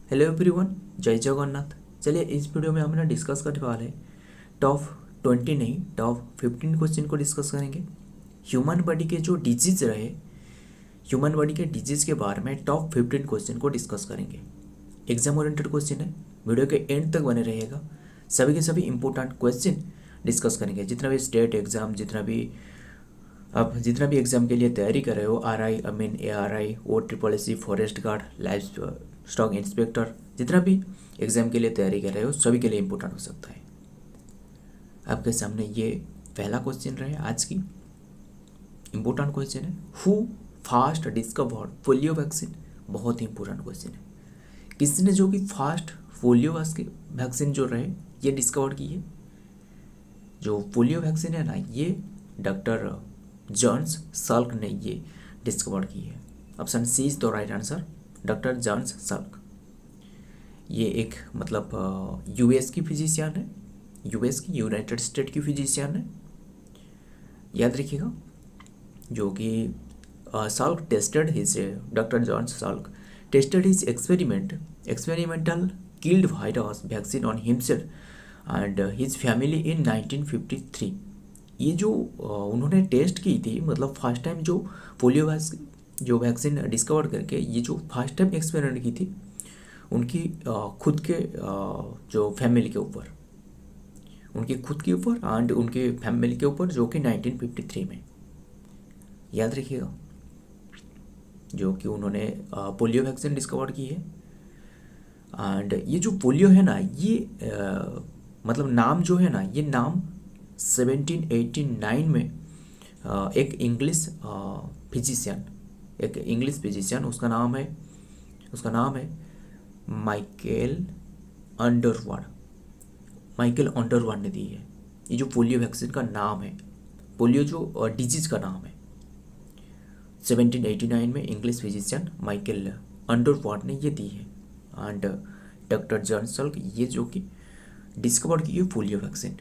Hello everyone, जय जगन्नाथ। चलिए इस वीडियो में हम ना डिस्कस करने वाले टॉप 20 नहीं, टॉप 15 क्वेश्चन को डिस्कस करेंगे। ह्यूमन बॉडी के जो डिजीज रहे, ह्यूमन बॉडी के डिजीज के बारे में टॉप 15 क्वेश्चन को डिस्कस करेंगे। एग्जाम ओरिएंटेड क्वेश्चन है, वीडियो के एंड तक बने रहिएगा। सभी के सभी इंपॉर्टेंट क्वेश्चन डिस्कस करेंगे। जितना भी स्टेट एग्जाम, जितना भी एग्जाम के लिए तैयारी कर रहे हो, RI, ARI, OSSC, forest guard, life stock inspector, जितना भी एग्जाम के लिए तैयारी कर रहे हो सभी के लिए इम्पोर्टेंट हो सकता है। आपके सामने ये पहला क्वेश्चन रहे आज की इम्पोर्टेंट क्वेश्चन है। Who fast discovered polio vaccine? बहुत ही इंपॉर्टेंट क्वेश्चन है। किसने जो कि फास्ट पोलियो वैक्सीन जो रहे ये डिस्कवर की है? जो पोलियो वैक्सीन है ना, ये डॉक्टर जॉन्स साल्क ने ये डिस्कवर की है। Option C is the right answer, doctor Jonas Salk. ये एक यूएस की फिजिशियन है, यूएस की, यूनाइटेड स्टेट की फिजिशियन है, याद रखिएगा। जो कि Salk tested his, doctor Jonas Salk tested his experimental killed virus vaccine on himself and his family in 1953। ये जो उन्होंने टेस्ट की थी, फर्स्ट टाइम जो पोलियो जो वैक्सीन डिस्कवर करके ये जो फर्स्ट टाइम एक्सपेरिमेंट की थी उनकी खुद के जो फैमिली के ऊपर, उनके खुद के ऊपर एंड उनके फैमिली के ऊपर, जो कि 1953 में, याद रखिएगा। जो कि उन्होंने पोलियो वैक्सीन डिस्कवर की है। एंड ये जो पोलियो है ना, ये नाम जो है ना, ये नाम 1789 में एक इंग्लिश फिजिशियन, उसका नाम है माइकल अंडरवर्ड ने दी है। ये जो पोलियो वैक्सीन का नाम है, पोलियो जो डिजीज का नाम है, 1789 में इंग्लिश फिजिशियन माइकल अंडरवर्ड ने ये दी है। एंड डॉक्टर जॉन साल्क ये जो कि डिस्कवर की है पोलियो वैक्सीन।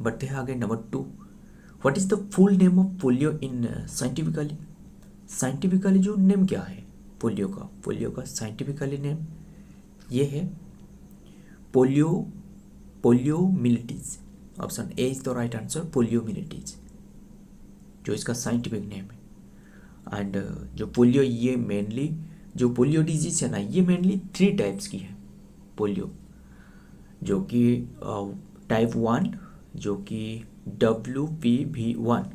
बढ़ते हैं आगे। Number 2, what is the full name of polio in scientifically जो नेम क्या है पोलियो का साइंटिफिकली नेम ये है poliomyelitis. Option A is the right answer, poliomyelitis जो इसका साइंटिफिक नेम है। एंड जो पोलियो, ये मेनली जो पोलियो डिजीज है ना, ये मेनली 3 टाइप्स की है पोलियो। जो कि टाइप 1 जो कि WPV1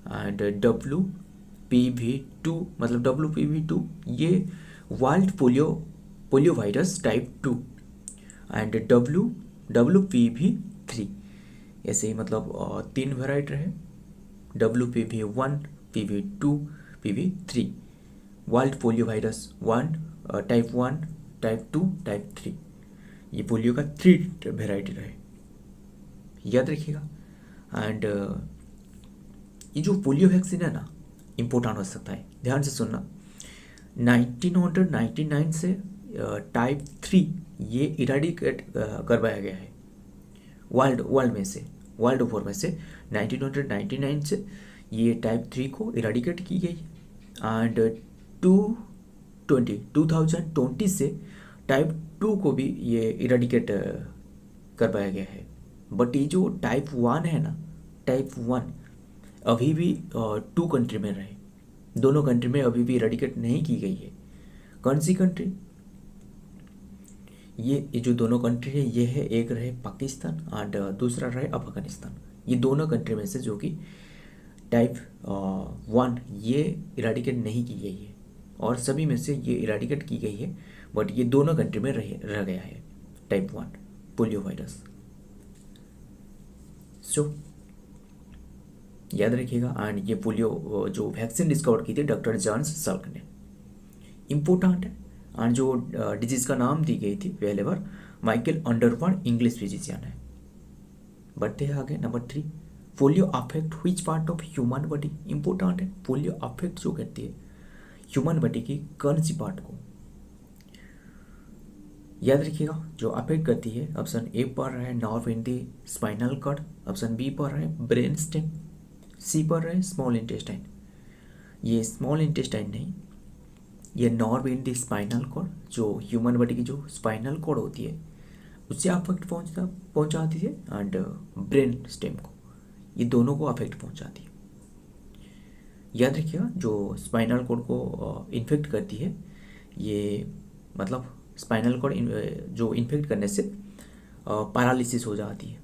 एंड WPV2, WPV2 ये wild polio virus type 2 and WPV3। ऐसे ही 3 वेराइटी रहे, WPV1, PV2, PV3। Wild polio virus 1, type 1, type 2, type 3। ये पोलियो का 3 वेराइटी रहे, याद रखिएगा। एंड ये जो पोलियो वैक्सीन है ना, इम्पोर्टेंट हो सकता है, ध्यान से सुनना। 1999 से टाइप 3 ये इराडिकेट करवाया गया है वर्ल्ड ओवर में से 1999 से ये टाइप 3 को इराडिकेट की गई। एंड 2020 से टाइप 2 को भी ये इराडिकेट करवाया गया है। बट ये जो टाइप 1 है ना, टाइप 1 अभी भी 2 कंट्री में रहे, दोनों कंट्री में अभी भी इराडिकेट नहीं की गई है। कौन सी कंट्री? ये जो दोनों कंट्री है, ये है, एक रहे पाकिस्तान और दूसरा रहे अफगानिस्तान। ये दोनों कंट्री में से जो कि टाइप 1 ये इराडिकेट नहीं की गई है, और सभी में से ये इराडिकेट की गई है, बट ये दोनों कंट्री में रह गया है टाइप 1 पोलियो वायरस। सो याद रखिएगा। एंड ये पोलियो जो वैक्सीन डिस्कवर की थी डॉक्टर जॉन्स साल्क ने, इम्पोर्टेंट है। एंड जो डिजीज का नाम दी गई थी पहले बार, माइकल अंडरवर्ड, इंग्लिश फिजिशियन है। बढ़ते हैं आगे। Number 3, polio affect which part of human body? Important है। पोलियो अफेक्ट जो करती है ह्यूमन बॉडी की कौन सी पार्ट को, याद रखिएगा। जो अफेक्ट करती है, ऑप्शन ए पर है nerve in the spinal cord, option B पर है ब्रेन स्टेम, सी पर है स्मॉल इंटेस्टाइन। ये स्मॉल इंटेस्टाइन नहीं, ये nerve in the spinal cord, जो ह्यूमन बॉडी की जो स्पाइनल कॉर्ड होती है उससे अफेक्ट पहुंचाती है, एंड ब्रेन स्टेम को, ये दोनों को अफेक्ट पहुंचाती है। याद रखिएगा जो स्पाइनल कॉर्ड को इन्फेक्ट करती है, ये मतलब स्पाइनल कॉर्ड जो इन्फेक्ट करने से पैरालिसिस हो जाती है,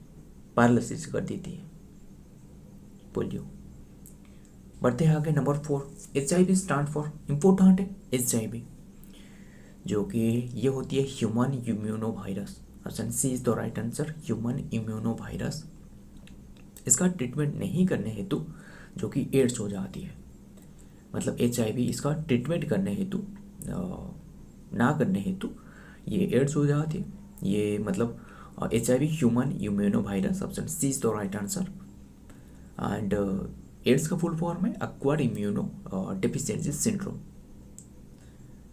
पैरालिसिस कर देती है पोलियो। बढ़ते हैं आगे number 4, HIV stand for, important है HIV, जो कि ये होती है human immuno virus. Option C is the right answer, human immuno virus. इसका ट्रीटमेंट नहीं करने हेतु जो कि एड्स हो जाती है, मतलब HIV इसका ट्रीटमेंट करने हेतु ना करने हेतु ये एड्स हो जाती है, ये मतलब HIV human immuno virus. Option C is the right answer. And AIDS का फुल फॉर्म है एक्वायर्ड इम्यूनो डेफिशिएंसी सिंड्रोम,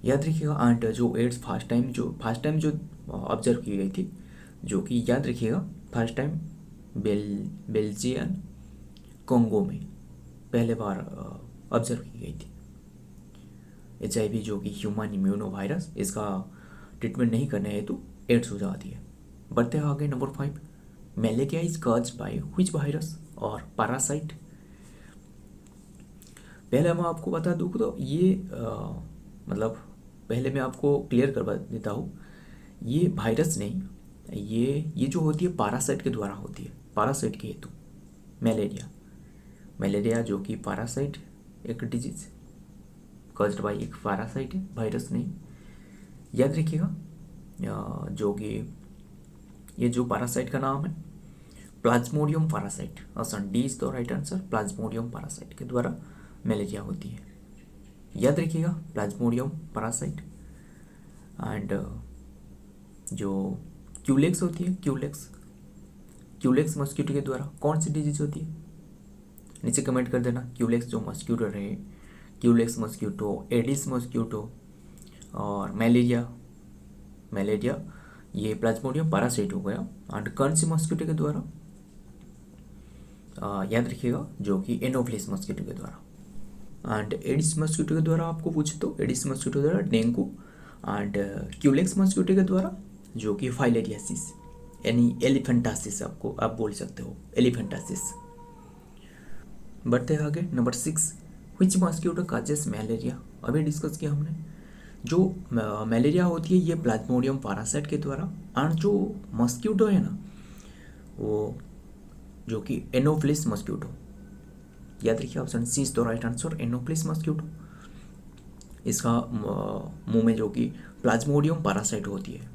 याद रखिएगा। एंड जो एड्स फर्स्ट टाइम जो ऑब्जर्व की गई थी, जो कि याद रखिएगा फर्स्ट टाइम बेल्जियन कोंगो में पहले बार ऑब्जर्व की गई थी। HIV जो कि ह्यूमन इम्यूनो वायरस, इसका ट्रीटमेंट नहीं करने हेतु एड्स हो जाती है। बढ़ते हैं आगे number 5, malaria is caused by which virus और पैरासाइट। पहले मैं आपको बता दूँ तो ये मतलब पहले मैं आपको क्लियर करवा देता हूँ, ये वायरस नहीं, ये जो होती है पैरासाइट के द्वारा होती है, पैरासाइट के हेतु मलेरिया जो कि पैरासाइट एक डिजीज कॉज्ड बाय एक पैरासाइट है, वायरस नहीं। याद रखिएगा जो कि ये जो पैरासाइट का नाम है Plasmodium parasite. Option D is the right answer, Plasmodium parasite के द्वारा मलेरिया होती है। याद रखिएगा प्लाज्मोडियम पैरासाइट। एंड जो क्यूलेक्स होती है, क्यूलेक्स मस्क्यूटो के द्वारा कौन सी डिजीज होती है, नीचे कमेंट कर देना। क्यूलेक्स जो मस्क्यूटो रहे, क्यूलेक्स मस्क्यूटो, एडिस मस्क्यूटो और मलेरिया ये प्लाज्मोडियम पैरासाइट हो गया। एंड कौन सी मस्क्यूटो के द्वारा, याद रखिएगा जो कि एनोफ्लिस मस्क्यूटो के द्वारा। एंड एडिस मस्क्यूटो के द्वारा आपको पूछे तो एडिस मस्क्यूटो के द्वारा डेंगू, एंड क्यूलेक्स मस्क्यूटो के द्वारा जो कि फाइलेरियासिस यानी एलिफेंटासिस, आपको आप बोल सकते हो एलिफेंटासिस। बढ़ते हैं आगे number 6, which mosquito causes malaria. अभी डिस्कस किया हमने, जो मलेरिया होती है ये प्लाज्मोडियम पैरासाइट के द्वारा, और जो मस्क्यूटो है ना वो जो कि एनोफ्लिस मस्क्यूटो, याद रखिए option C is the right answer, anopheles mosquito. इसका मुंह में जो कि प्लाज्मोडियम पैरासाइट होती है।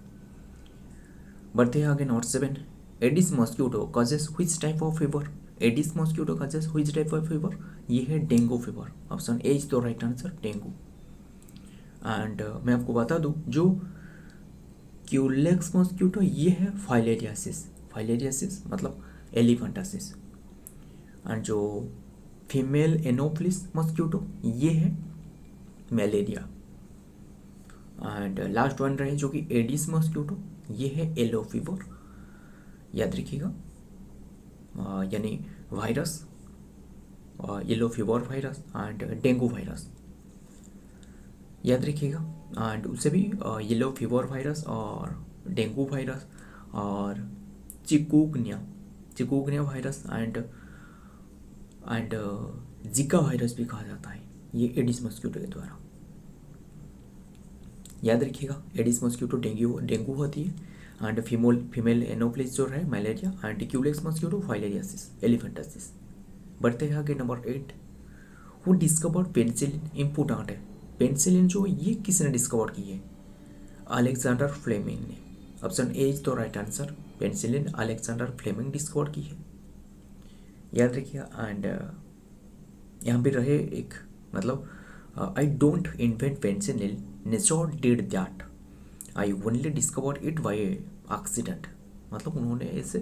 बढ़ते हैं आगे number 7, Aedes mosquito causes which type of fever. Aedes mosquito causes which type of fever, ये है dengue fever. Option A is the right answer, dengue. And मैं आपको बता दूं जो क्यूलेक्स मस्क्यूटो ये है फाइलेरियासिस मतलब एलिफेंटासिस। एंड जो फीमेल एनोफ्लिस मस्क्यूटो ये है मलेरिया। एंड लास्ट वन रहे जो कि एडिस मस्क्यूटो, ये है येलो फीवर। याद रखिएगा यानी virus, yellow fever virus and dengue virus, याद रखिएगा। एंड उससे भी येलो फीवर वायरस और डेंगू वायरस और चिकुगनिया वायरस एंड जिका वायरस भी कहा जाता है, ये एडिस मस्क्यूटो के द्वारा। याद रखिएगा एडिस मस्क्यूटो डेंगू होती है, एंड फीमेल एनोफ्लिस जो है malaria, and culex mosquito filariasis elephantiasis. बढ़ते हैं आगे number 8, who discovered penicillin. Important है, पेनिसिलिन जो ये किसने डिस्कवर की है, अलेक्जेंडर फ्लेमिंग ने। Option A is the right answer, penicillin Alexander Fleming discover की है। याद रखिएगा। एंड यहाँ पे रहे एक मतलब I don't invent penicillin, nature did that, I only discover it by accident. मतलब उन्होंने इसे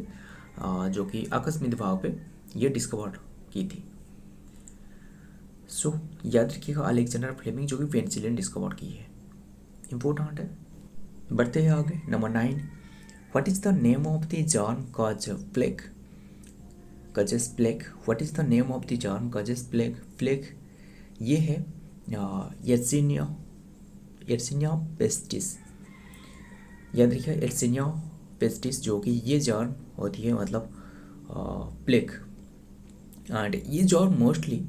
जो कि आकस्मिक भाव पे ये डिस्कवर की थी। सो याद रखिएगा अलेक्जेंडर फ्लेमिंग जो कि पेनिसिलिन डिस्कवर की है, इम्पोर्टेंट है। बढ़ते हैं आगे number 9, what is the name of the germ causes plague. What is the name of the germ causes plague. ये है येर्सिनिया एर्सिनिया पेस्टिस। याद रखिए एर्सिनिया पेस्टिस, जो कि ये जर्म होती है मतलब प्लेग, एंड ये germ mostly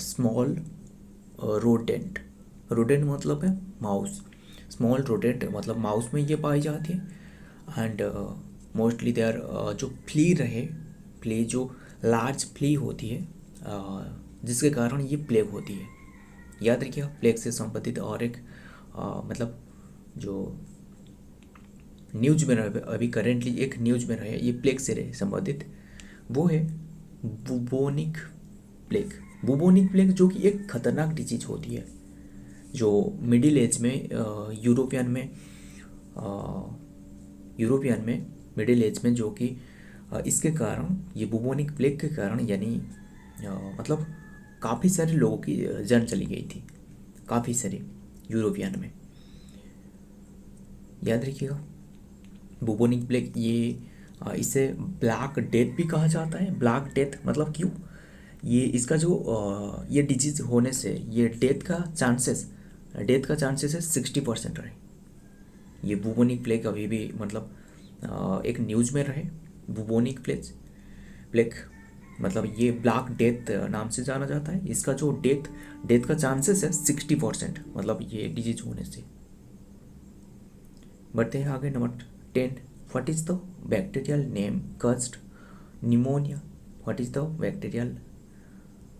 small rodent, rodent मतलब है माउस, स्मॉल रोडेंट मतलब माउस में ये पाई जाती है। एंड मोस्टली दे आर जो फ्ली रहे, फ्ली जो लार्ज फ्ली होती है जिसके कारण ये प्लेग होती है। याद रखिए प्लेग से संबंधित और एक मतलब जो न्यूज में रहे, अभी करेंटली एक न्यूज में रहे ये प्लेग से रहे संबंधित, वो है बुबोनिक प्लेग। बुबोनिक प्लेग जो कि एक खतरनाक डिजीज होती है, जो मिडिल एज में यूरोपियन में मिडिल एज में, जो कि इसके कारण ये बुबोनिक प्लेग के कारण यानी मतलब काफ़ी सारे लोगों की जान चली गई थी, काफ़ी सारे यूरोपियन में। याद रखिएगा बुबोनिक प्लेग, ये इसे ब्लैक डेथ भी कहा जाता है। ब्लैक डेथ मतलब क्यों, ये इसका जो ये डिजीज होने से ये डेथ का चांसेस है 60% रहे। ये बुबोनिक प्लेग अभी भी मतलब एक न्यूज़ में रहे। बुबोनिक प्लेग मतलब ये ब्लैक डेथ नाम से जाना जाता है। इसका जो डेथ का चांसेस है 60%, मतलब ये डिजीज होने से। बढ़ते हैं आगे number 10। What is the bacterial name caused pneumonia? What is the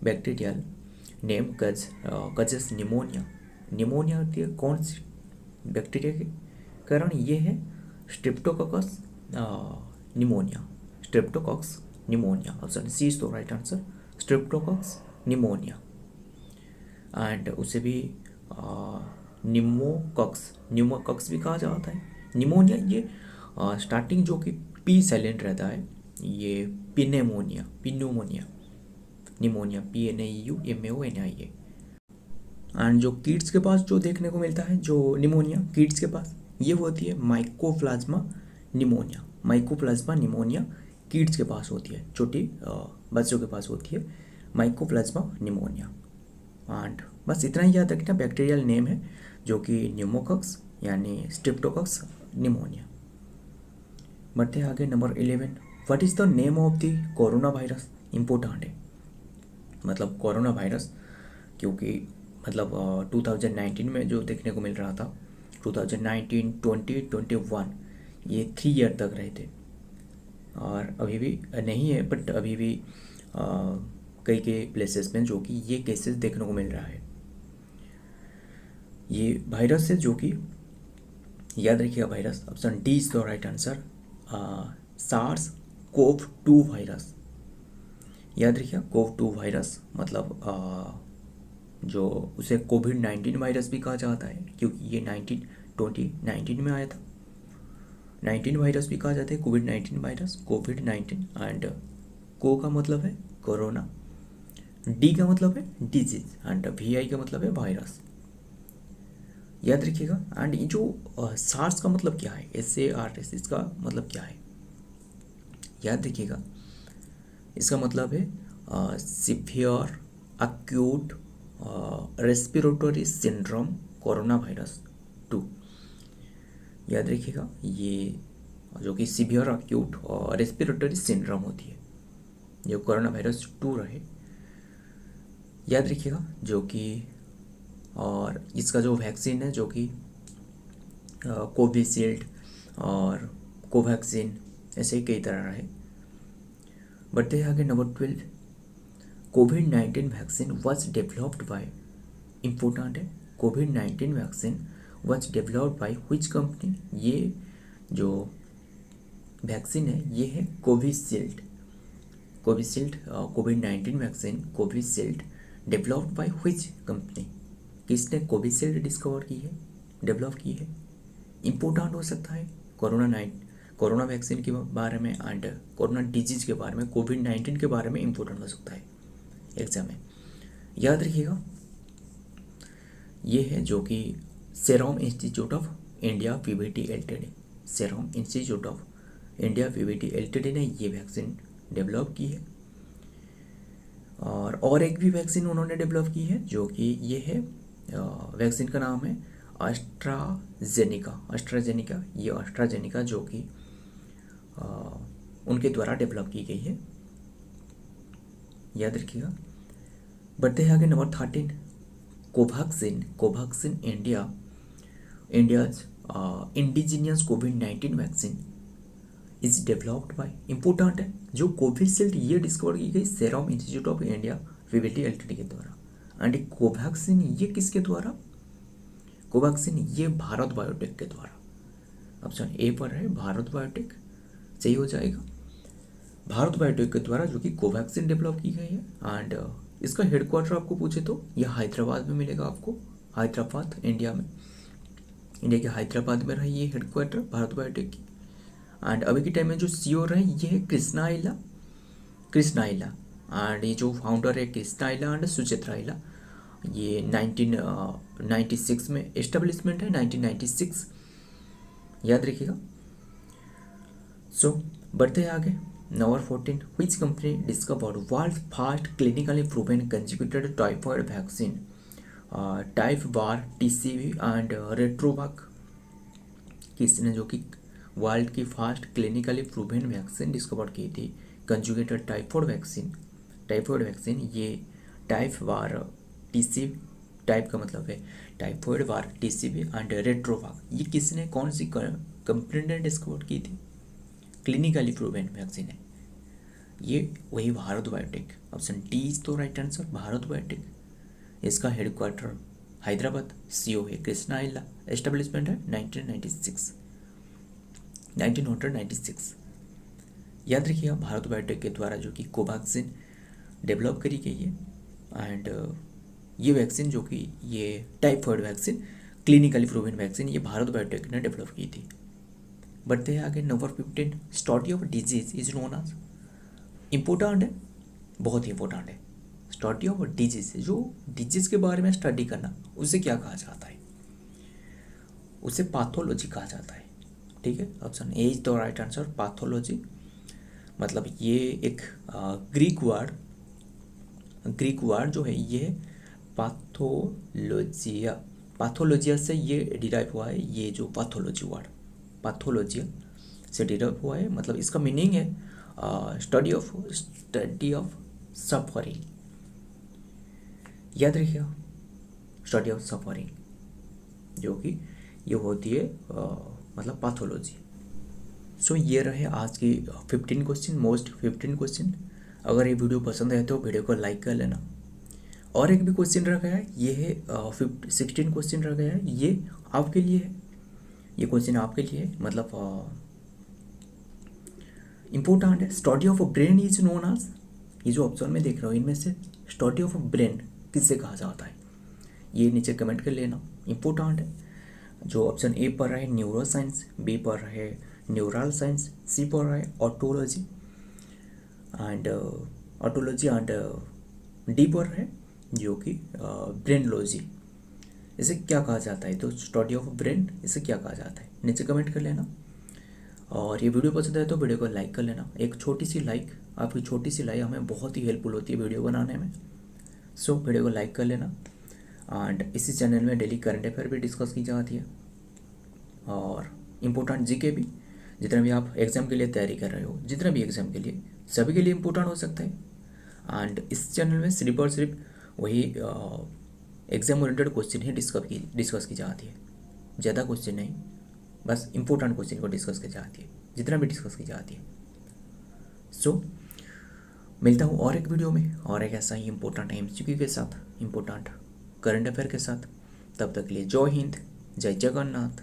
bacterial name causes pneumonia? Pneumonia होती है कौन सी बैक्टीरिया के कारण? ये है streptococcus pneumonia. Streptococcus pneumonia, option C is the right answer, streptococcus pneumonia. And उसे भी न्यूमोकॉक्स भी कहा जाता है। निमोनिया ये स्टार्टिंग जो कि पी साइलेंट रहता है, ये पिन्यूमोनिया निमोनिया PNEUMONIA। एंड जो किड्स के पास जो देखने को मिलता है जो निमोनिया किड्स के पास, ये होती है माइकोप्लाज्मा निमोनिया किड्स के पास होती है, छोटी बच्चों के पास होती है माइकोप्लाज्मा निमोनिया। एंड बस इतना ही याद रखना, बैक्टीरियल नेम है जो कि न्यूमोकॉक्स यानी स्ट्रेप्टोकॉक्स निमोनिया। बढ़ते हैं आगे number 11। What is the name of the corona virus? Important है मतलब कोरोना वायरस, क्योंकि मतलब 2019 में जो देखने को मिल रहा था, 2019, 20, 21 ये 3 ईयर तक रहे थे, और अभी भी नहीं है, बट अभी भी कई प्लेसेस में जो कि ये केसेस देखने को मिल रहा है। ये वायरस है जो कि याद रखिएगा virus, option D is the right answer, SARS-CoV-2 virus. याद रखिए कोव-2 वायरस मतलब जो उसे कोविड-19 वायरस भी कहा जाता है, क्योंकि ये 2019 में आया था। 19 वायरस भी कहा जाता है कोविड-19 वायरस, कोविड-19। एंड को का मतलब है कोरोना, डी का मतलब है डिजीज, एंड VI का मतलब है वायरस। याद रखिएगा। एंड ये जो सार्स का मतलब क्या है, SARS, इसका मतलब क्या है याद रखिएगा। इसका मतलब है severe acute respiratory syndrome corona virus 2। याद रखिएगा, ये जो कि सिवियर एक्यूट और रेस्पिरेटरी सिंड्रोम होती है, जो कोरोना वायरस 2 रहे। याद रखिएगा जो कि, और इसका जो वैक्सीन है जो कि कोविशील्ड और कोवैक्सीन, ऐसे ही कई तरह रहे। बढ़ते हैं आगे नंबर 12। कोविड-19 vaccine was developed by, important है, कोविड-19 vaccine was developed by which company? ये जो वैक्सीन है ये है कोविशील्ड। कोविड-19 vaccine Covishield developed by which company? किसने कोविशील्ड डिस्कवर की है, डेवलप की है? इम्पोर्टेंट हो सकता है कोरोना वैक्सीन के बारे में, एंड कोरोना डिजीज के बारे में, कोविड-19 के बारे में इम्पोर्टेंट हो सकता है एग्जाम में। याद रखिएगा ये है जो कि serum institute of India PVT LTD, serum institute of India PVT LTD ने ये वैक्सीन डेवलप की है। और एक भी वैक्सीन उन्होंने डेवलप की है जो कि ये है, वैक्सीन का नाम है एस्ट्राजेनिका ये एस्ट्राजेनिका जो कि उनके द्वारा डेवलप की गई है, याद रखिएगा। बढ़ते हैं आगे number 13, Covaxin India's indigenous covid vaccine is developed by, important है, जो कोविशील्ड ये डिस्कवर की गई serum institute of India Pvt LTD के द्वारा। एंड कोवैक्सीन ये किसके द्वारा, कोवैक्सीन ये भारत बायोटेक के द्वारा। ऑप्शन ए पर है भारत बायोटेक, सही हो जाएगा। भारत बायोटेक के द्वारा जो कि कोवैक्सीन डेवलप की गई है। एंड इसका हेडक्वार्टर आपको पूछे तो यह हैदराबाद में मिलेगा आपको, हैदराबाद इंडिया के हैदराबाद में रही ये हेडक्वार्टर भारत बायोटेक की। एंड अभी के टाइम में जो सीईओ रहे ये है कृष्णा इला एंड ये जो फाउंडर है कृष्णा इला एंड सुचित्रा इला। ये 1996 में एस्टेब्लिशमेंट है, 1996, याद रखिएगा। सो बढ़ते हैं आगे number 14, which company discovered world first clinically proven conjugated typhoid vaccine Typbar TCV and Rotavac. किसने जो कि वर्ल्ड की first clinically proven vaccine discover की थी कंजुगेटेड टाइफॉइड वैक्सीन, ये टाइफवार टीसीवी, टाइप का मतलब है टाइफॉइड वार टीसीवी एंड रेट्रोवाक, ये किसने कौन सी कंपनी ने डिस्कवर की थी, क्लिनिकली प्रूवन वैक्सीन है ये, वही Bharat biotech. Option D is तो राइट आंसर, भारत बायोटेक। इसका हेडक्वार्टर हैदराबाद, सीईओ है कृष्णा इला, एस्टेब्लिशमेंट है 1996। याद रखिएगा भारत बायोटेक के द्वारा जो कि कोवैक्सीन डेवलप करी गई है। एंड ये वैक्सीन जो कि ये typhoid vaccine clinically proven vaccine ये भारत बायोटेक ने डेवलप की थी। बढ़ते हैं आगे number 15, study of disease is known as, important है, बहुत ही इंपॉर्टेंट है। स्टडी ऑफ डिजीज, जो डिजीज के बारे में स्टडी करना उसे क्या कहा जाता है, उसे पैथोलॉजी कहा जाता है, ठीक है। Option A is the right answer, pathology. मतलब ये एक ग्रीक वर्ड जो है ये पैथोलॉजिया से ये डिराइव हुआ है, ये जो पैथोलॉजी वर्ड पैथोलॉजिया से डिराइव हुआ है। मतलब इसका मीनिंग है स्टडी ऑफ सफरिंग, याद रखिएगा, स्टडी ऑफ सफरिंग जो कि ये होती है मतलब पैथोलॉजी। सो ये रहे आज की 15 क्वेश्चन, मोस्ट 15 क्वेश्चन। अगर ये वीडियो पसंद आए तो वीडियो को लाइक कर लेना। और एक भी क्वेश्चन रह गया है, ये है 16 क्वेश्चन रह गया है, ये आपके लिए है, ये क्वेश्चन आपके लिए है, मतलब इम्पोर्टेंट है। Study of brain is known as, ये जो ऑप्शन में देख रहा हूँ इनमें से स्टडी ऑफ ब्रेन किससे कहा जाता है, ये नीचे कमेंट कर लेना, इम्पोर्टेंट है। जो ऑप्शन ए पर है न्यूरो साइंस, बी पर है न्यूरल साइंस, सी पर है ऑटोलॉजी एंड डी पर है जो कि ब्रेनलॉजी। इसे क्या कहा जाता है, तो स्टडी ऑफ ब्रेन इसे क्या कहा जाता है, नीचे कमेंट कर लेना। और ये वीडियो पसंद है तो वीडियो को लाइक कर लेना, एक छोटी सी लाइक, आपकी छोटी सी लाइक हमें बहुत ही हेल्पफुल होती है वीडियो बनाने में। सो वीडियो को लाइक कर लेना। एंड इसी चैनल में डेली करंट अफेयर भी डिस्कस की जाती है और इम्पोर्टेंट जीके भी, जितना भी आप एग्ज़ाम के लिए तैयारी कर रहे हो, जितना भी एग्ज़ाम के लिए, सभी के लिए इम्पोर्टेंट हो सकता है। एंड इस चैनल में सिर्फ और सिर्फ वही एग्ज़ाम ओरिएंटेड क्वेश्चन ही डिस्कस की जाती है, ज़्यादा क्वेश्चन नहीं, बस इम्पोर्टेंट क्वेश्चन को डिस्कस की जाती है, जितना भी डिस्कस की जाती है। सो मिलता हूँ और एक वीडियो में और एक ऐसा ही इम्पोर्टेंट एमसीक्यू के साथ, इम्पोर्टेंट करंट अफेयर के साथ। तब तक के लिए जय हिंद, जय जगन्नाथ।